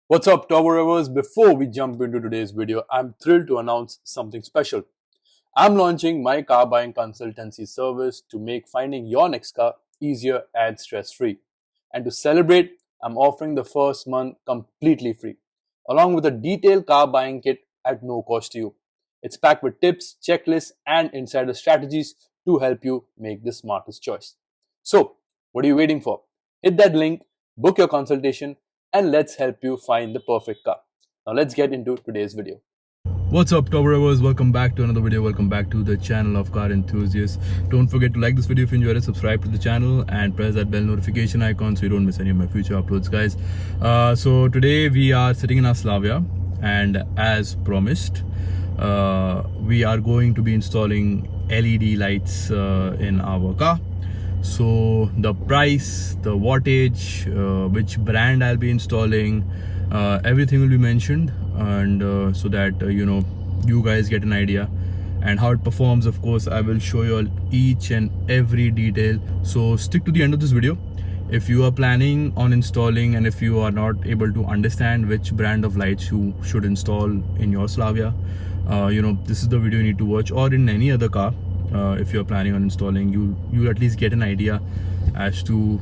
What's up, Tower Rovers? Before we jump into today's video, I'm thrilled to announce something special. I'm launching my car buying consultancy service to make finding your next car easier and stress-free. And to celebrate, I'm offering the first month completely free, along with a detailed car buying kit at no cost to you. It's packed with tips, checklists, and insider strategies to help you make the smartest choice. So, what are you waiting for? Hit that link, book your consultation, and let's help you find the perfect car. Now let's get into today's video. What's up, Top Rovers? Welcome back to another video. Welcome back to the channel of car enthusiasts. Don't forget to like this video if you enjoyed it, subscribe to the channel and press that bell notification icon so you don't miss any of my future uploads, guys. So today we are sitting in our Slavia, and as promised, we are going to be installing LED lights in our car. So the price, the wattage, which brand I'll be installing, everything will be mentioned, and so that you guys get an idea, and how it performs. Of course, I will show you all each and every detail, so stick to the end of this video. If you are planning on installing, and if you are not able to understand which brand of lights you should install in your Slavia, this is the video you need to watch, or in any other car. If you're planning on installing, you'll at least get an idea as to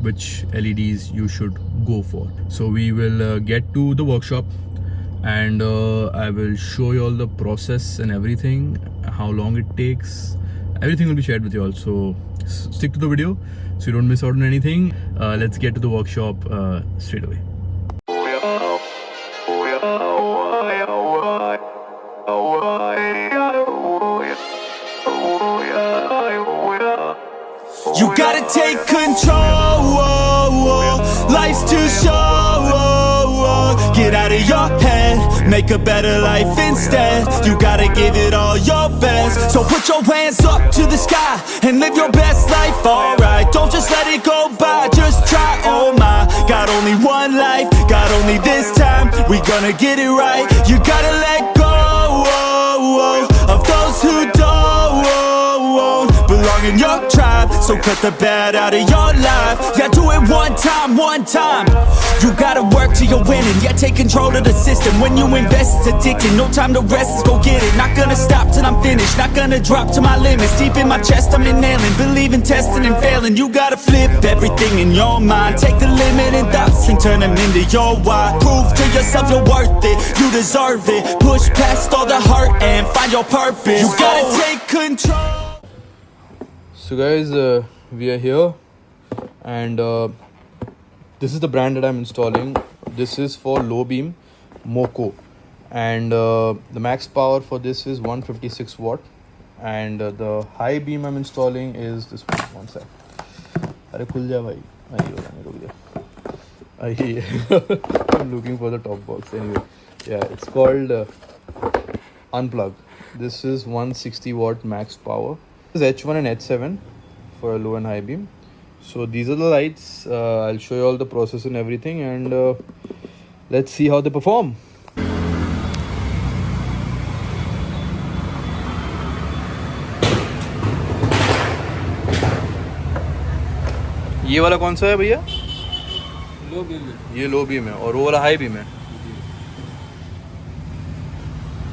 which LEDs you should go for. So we will get to the workshop, and I will show you all the process and everything, how long it takes. Everything will be shared with you all, so stick to the video so you don't miss out on anything. Let's get to the workshop straight away. You gotta take control, life's too short. Get out of your head, make a better life instead. You gotta give it all your best. So put your hands up to the sky and live your best life, alright. Don't just let it go by, just try, oh my. Got only one life, got only this time. We gonna get it right. You gotta let go of those who don't belong in your tribe. So cut the bad out of your life. Yeah, do it one time, one time. You gotta work till you're winning. Yeah, take control of the system. When you invest, it's addicting. No time to rest, let's go get it. Not gonna stop till I'm finished. Not gonna drop to my limits. Deep in my chest, I'm inhaling. Believe in testing and failing. You gotta flip everything in your mind. Take the limiting thoughts and turn them into your why. Prove to yourself you're worth it. You deserve it. Push past all the hurt and find your purpose. You gotta take control. So guys, we are here, and this is the brand that I'm installing. This is for low beam Moco, and the max power for this is 156 watt, and the high beam I'm installing is this one. One sec. Arey khul ja bhai. I'm looking for the top box. Anyway, yeah, it's called Unplug. This is 160 watt max power. This is H1 and H7 for a low and high beam. So these are the lights. I'll show you all the process and everything, and let's see how they perform. ये वाला कौन सा है भैया? Low beam है. ये low beam है, और वो वाला हाई बीम है.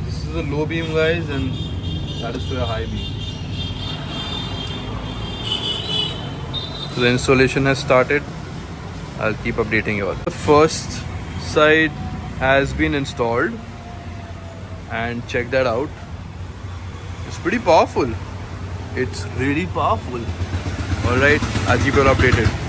This is the low beam, guys, and that is for a high beam. So the installation has started. I'll keep updating you all. The first side has been installed, and check that out. It's pretty powerful. It's really powerful. Alright, I'll keep you all updated.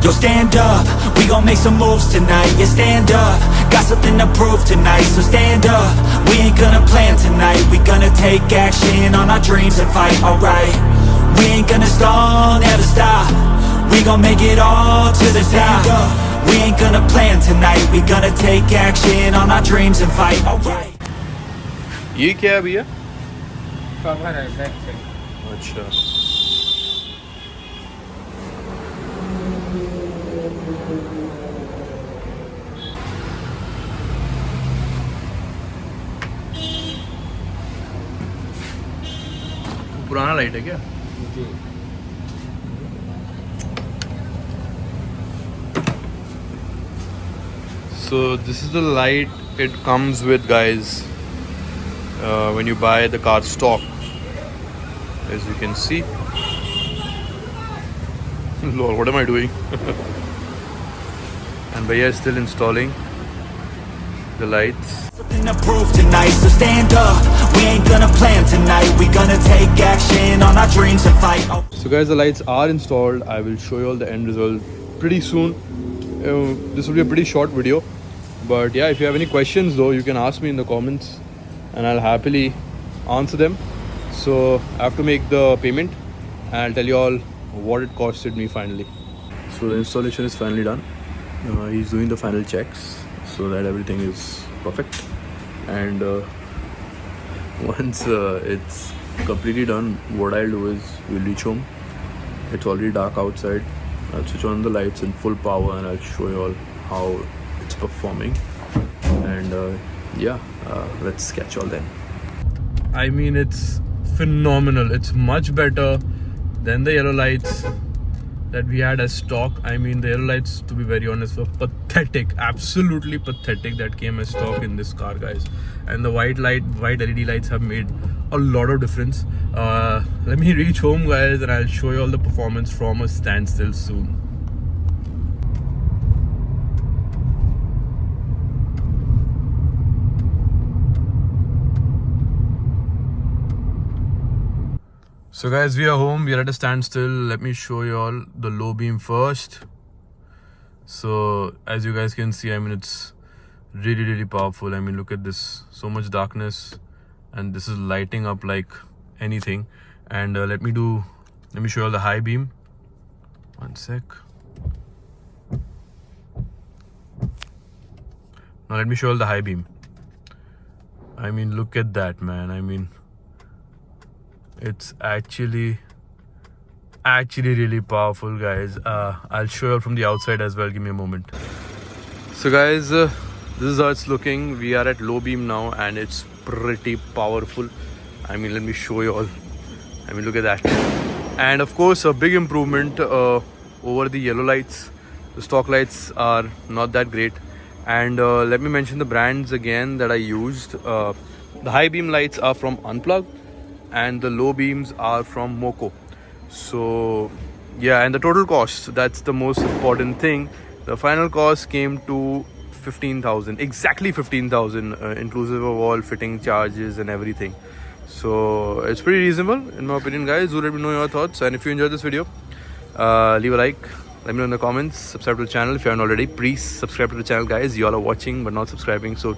Yo, stand up, we gon' make some moves tonight. Yeah, stand up, got something to prove tonight. So stand up, we ain't gonna plan tonight. We gonna take action on our dreams and fight, alright. We ain't gonna stall, never stop. We gon' make it all to the top. We ain't gonna plan tonight. We gonna take action on our dreams and fight, alright. ये क्या है भैया? Cover है back side. अच्छा, light है क्या? So this is the light it comes with, guys, when you buy the car stock, as you can see. Lord, what am I doing? And Bhaiya is still installing the lights. Something to prove tonight, so stand up. We ain't gonna plan tonight. We gonna take action on our dreams and fight. So guys, the lights are installed. I will show you all the end result pretty soon. This will be a pretty short video, but yeah, if you have any questions though, you can ask me in the comments and I'll happily answer them. So I have to make the payment and I'll tell you all what it costed me finally. So the installation is finally done. He's doing the final checks so that everything is perfect, and once it's completely done, what I'll do is we'll reach home. It's already dark outside. I'll switch on the lights in full power and I'll show you all how it's performing, and let's catch all then. I mean, it's phenomenal. It's much better than the yellow lights that we had as stock. I mean, the yellow lights, to be very honest, were pathetic, absolutely pathetic, that came as stock in this car, guys. And the white LED lights have made a lot of difference. Let me reach home, guys, and I'll show you all the performance from a standstill soon. So guys, we are home. We are at a standstill. Let me show you all the low beam first. So as you guys can see, I mean, it's really powerful. I mean, look at this, so much darkness, and this is lighting up like anything. And let me show you all the high beam. One sec. Now let me show you all the high beam. I mean, look at that, man. I mean, it's actually really powerful, guys. I'll show you from the outside as well. Give me a moment. So guys, this is how it's looking. We are at low beam now and it's pretty powerful. I mean, let me show you all. I mean, look at that. And of course, a big improvement over the yellow lights. The stock lights are not that great. And let me mention the brands again that I used. The high beam lights are from Unplug, and the low beams are from Moco. So yeah, and the total cost, that's the most important thing. The final cost came to 15,000, exactly 15,000, inclusive of all fitting charges and everything. So it's pretty reasonable in my opinion, guys. Do let me know your thoughts, and if you enjoyed this video, leave a like, let me know in the comments, subscribe to the channel if you haven't already. Please subscribe to the channel, guys. You all are watching but not subscribing, so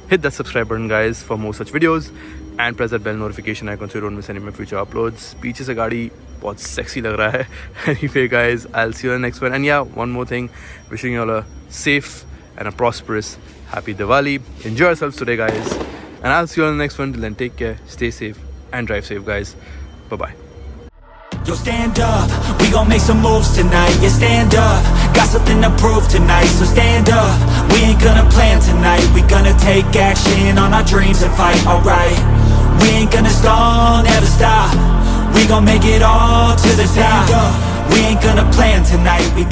hit that subscribe button, guys, for more such videos, and press that bell notification icon so you don't miss any of my future uploads. पीछे से गाड़ी बहुत sexy लग रहा है. Anyway, guys, I'll see you in the next one. And yeah, one more thing, wishing you all a safe and a prosperous happy Diwali. Enjoy yourselves today, guys, and I'll see you on the next one. Till then, take care, stay safe, and drive safe, guys. Bye bye. Yo, stand up, we gon' make some moves tonight. Yeah, stand up, got something to prove tonight. So stand up, we ain't gonna plan tonight. We gonna take action on our dreams and fight, alright. We ain't gonna stall, never stop. We gon' make it all to the top. We ain't gonna plan tonight. We